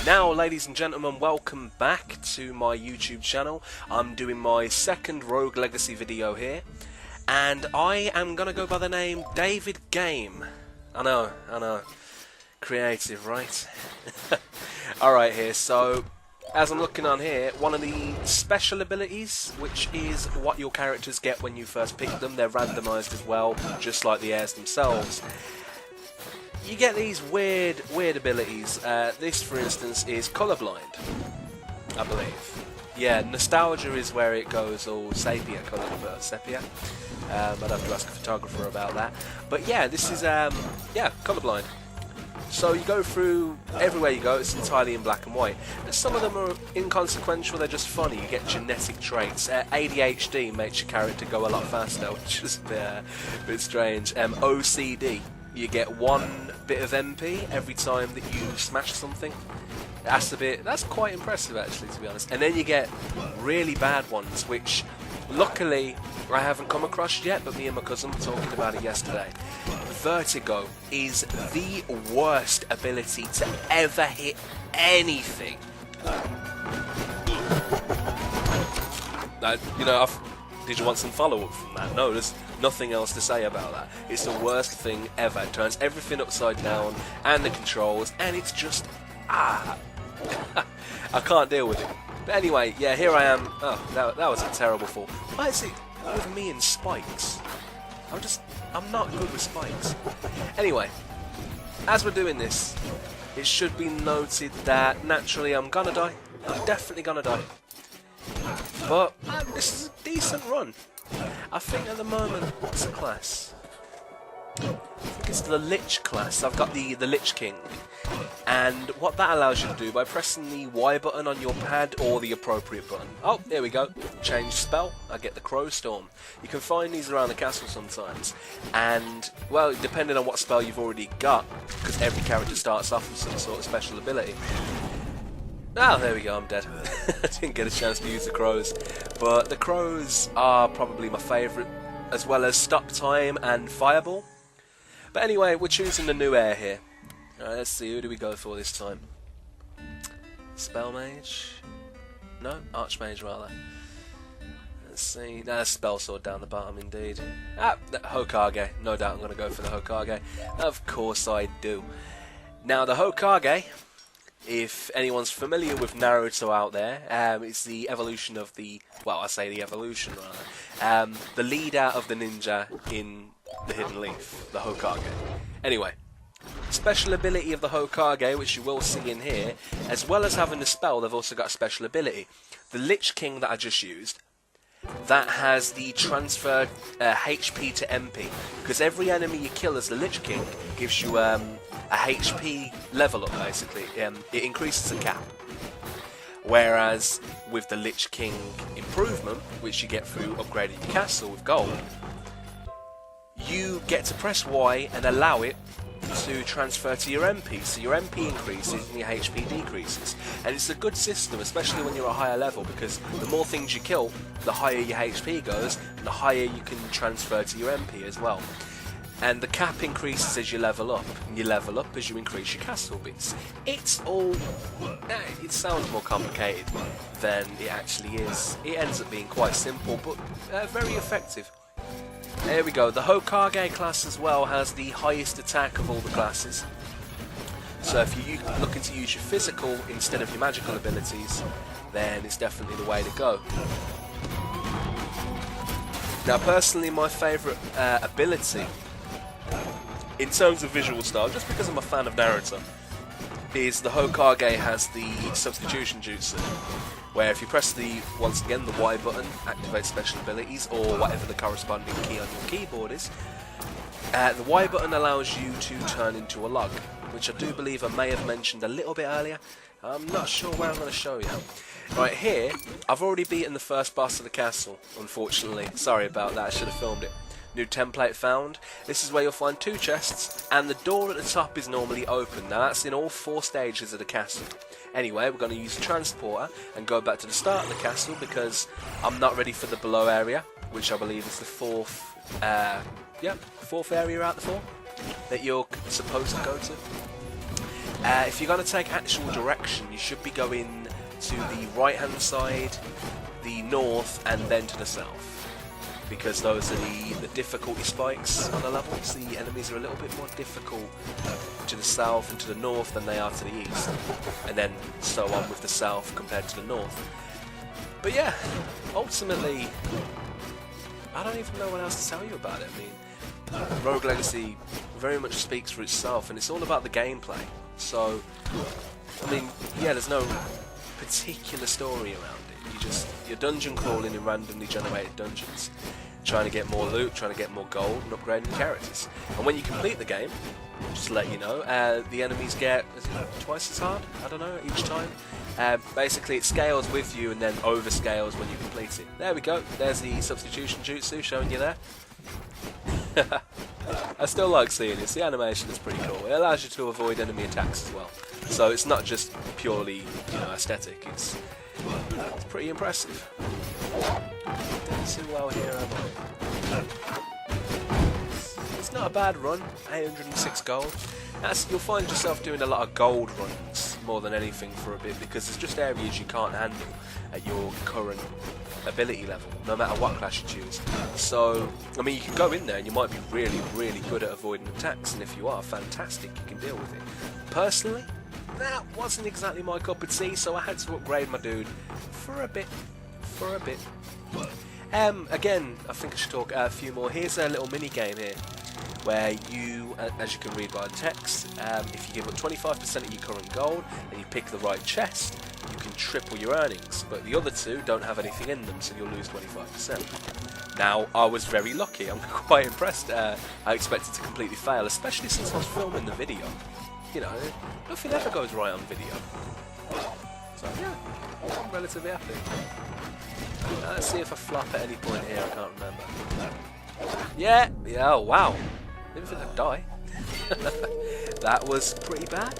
Now, ladies and gentlemen, welcome back to my YouTube channel. I'm doing my second Rogue Legacy video here, and I am going to go by the name David Game. I know. Creative, right? Alright here, so as I'm looking on here, one of the special abilities, which is what your characters get when you first pick them, they're randomised as well, just like the heirs themselves. You get these weird abilities. This, for instance, is colorblind, I believe. Yeah, nostalgia is where it goes all sepia colored, sepia. I'd have to ask a photographer about that. But yeah, this is colorblind. So you go through everywhere you go. It's entirely in black and white. Some of them are inconsequential. They're just funny. You get genetic traits. ADHD makes your character go a lot faster, which is a bit strange. OCD. You get one bit of MP every time that you smash something. That's quite impressive actually, to be honest. And then you get really bad ones, which luckily I haven't come across yet, but me and my cousin were talking about it yesterday. Vertigo is the worst ability to ever hit anything. Did you want some follow-up from that? No, there's nothing else to say about that. It's the worst thing ever. It turns everything upside down, and the controls, and it's just, I can't deal with it. But anyway, yeah, here I am. Oh, that was a terrible fall. Why is it with me and spikes? I'm not good with spikes. Anyway, as we're doing this, it should be noted that naturally I'm gonna die. I'm definitely gonna die. But this is a decent run. I think at the moment, what's the class? I think it's the Lich class. I've got the Lich King. And what that allows you to do by pressing the Y button on your pad or the appropriate button. Oh, there we go. Change spell. I get the Crow Storm. You can find these around the castle sometimes. And, well, depending on what spell you've already got, because every character starts off with some sort of special ability. Oh, there we go, I'm dead. I didn't get a chance to use the crows. But the crows are probably my favourite, as well as Stop Time and Fireball. But anyway, we're choosing the new heir here. Alright, let's see, who do we go for this time? Spell Mage? No, Archmage rather. Let's see, Spell Sword down the bottom indeed. Hokage, no doubt I'm going to go for the Hokage. Of course I do. Now the Hokage, if anyone's familiar with Naruto out there, it's the evolution of the, well, I say the evolution rather, the leader of the ninja in the Hidden Leaf, the Hokage. Anyway, special ability of the Hokage, which you will see in here, as well as having the spell, they've also got a special ability. The Lich King that I just used, that has the transfer HP to MP, because every enemy you kill as the Lich King gives you a HP level up, basically. It increases the cap. Whereas with the Lich King improvement, which you get through upgrading your castle with gold, you get to press Y and allow it to transfer to your MP. So your MP increases and your HP decreases. And it's a good system, especially when you're at a higher level, because the more things you kill, the higher your HP goes, and the higher you can transfer to your MP as well. And the cap increases as you level up, and you level up as you increase your castle bits. It's all... it sounds more complicated than it actually is. It ends up being quite simple, but very effective. There we go. The Hokage class as well has the highest attack of all the classes. So if you're looking to use your physical instead of your magical abilities, then it's definitely the way to go. Now personally, my favourite ability in terms of visual style, just because I'm a fan of Naruto, is the Hokage has the substitution jutsu, where if you press once again the Y button, activate special abilities, or whatever the corresponding key on your keyboard is, the Y button allows you to turn into a log, which I do believe I may have mentioned a little bit earlier. I'm not sure where I'm going to show you. Right here, I've already beaten the first boss of the castle, unfortunately. Sorry about that, I should have filmed it. New template found. This is where you'll find 2 chests, and the door at the top is normally open. Now that's in all 4 stages of the castle. Anyway, we're going to use the transporter and go back to the start of the castle, because I'm not ready for the below area, which I believe is the 4th, 4th area out of the 4 that you're supposed to go to. If you're going to take actual direction, you should be going to the right-hand side, the north, and then to the south, because those are the difficulty spikes on the levels. The enemies are a little bit more difficult to the south and to the north than they are to the east, and then so on with the south compared to the north. But yeah, ultimately, I don't even know what else to tell you about it. I mean, Rogue Legacy very much speaks for itself, and it's all about the gameplay. So, I mean, yeah, there's no particular story around it. You're dungeon crawling in randomly generated dungeons, trying to get more loot, trying to get more gold, and upgrading your characters. And when you complete the game, just to let you know, the enemies get twice as hard, I don't know, each time. Basically, it scales with you and then overscales when you complete it. There we go, there's the substitution jutsu showing you there. I still like seeing it. The animation is pretty cool. It allows you to avoid enemy attacks as well. So it's not just purely, aesthetic. It's pretty impressive. Don't do well here, am I? It's not a bad run. 806 gold. You'll find yourself doing a lot of gold runs more than anything for a bit, because there's just areas you can't handle at your current ability level, no matter what class you choose. So, I mean, you can go in there and you might be really, really good at avoiding attacks, and if you are, fantastic, you can deal with it. Personally, that wasn't exactly my cup of tea, so I had to upgrade my dude for a bit. Again, I think I should talk a few more. Here's a little mini game here, where you, as you can read by the text, if you give up 25% of your current gold and you pick the right chest, you can triple your earnings, but the other two don't have anything in them, so you'll lose 25%. Now, I was very lucky. I'm quite impressed. I expected to completely fail, especially since I was filming the video. Nothing ever goes right on video. So yeah, I'm relatively happy. Let's see if I flop at any point here. I can't remember. Yeah, oh wow. Didn't think I'd die. That was pretty bad.